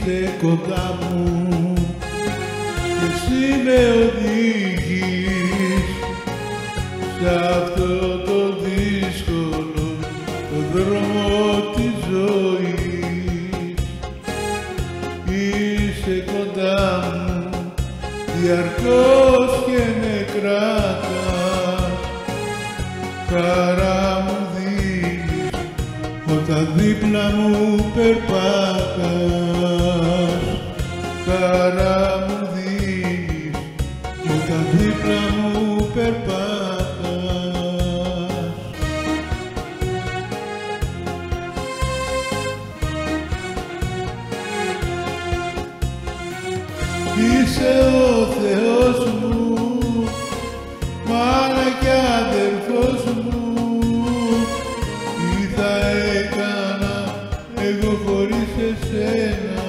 είσαι κοντά μου και εσύ με οδηγείς σε αυτό το δύσκολο το δρόμο της ζωής. Είσαι κοντά μου διαρκώς και με κράτας, χαρά μου δίνεις όταν δίπλα μου περπάτας, χαρά μου δίνεις όταν δίπλα μου περπάτας. Είσαι ο Θεός μου, μάνα κι αδερφός μου, τι θα έκανα εγώ χωρίς εσένα,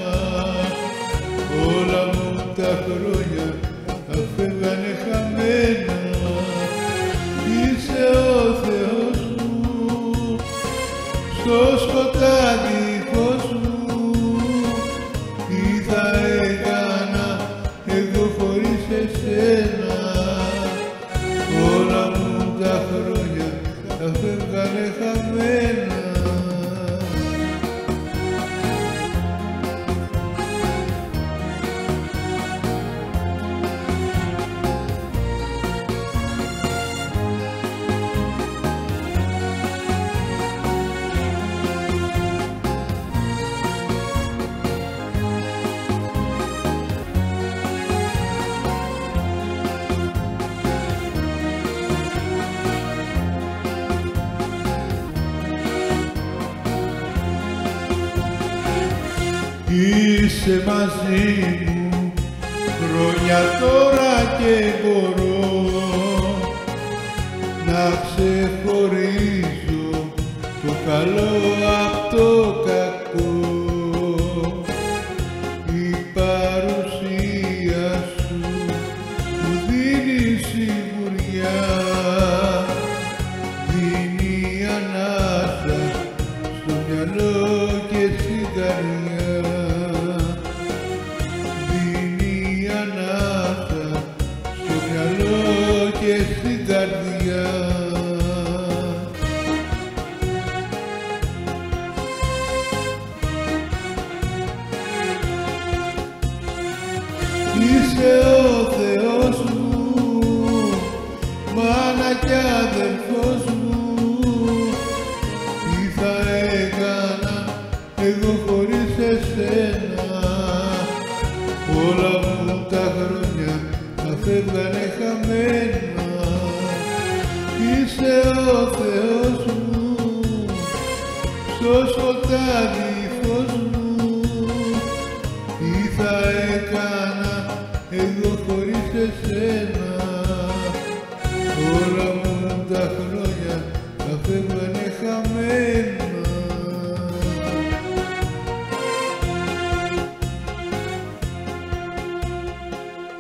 όλα μου τα χρόνια θα φεύγανε χαμένα. Είσαι ο Θεός μου, στο σκοτάδι φως μου, τι θα έκανα εγώ χωρίς εσένα, όλα μου τα χρόνια θα φεύγανε χαμένα. Είσαι μαζί μου χρόνια τώρα και μπορώ να ξεχωρίζω το καλό απ' το κακό. Η παρουσία σου μου δίνει σιγουριά, δίνει ανάσα στο μυαλό και στην καρδιά. Και στην καρδιά. Είσαι ο Θεός μου, μάνα κι αδερφός μου, τι θα έκανα εγώ χωρίς εσένα, όλα μου τα χρόνια θα φεύγανε χαμένα. Είσαι ο Θεός μου, στο σκοτάδι φως μου,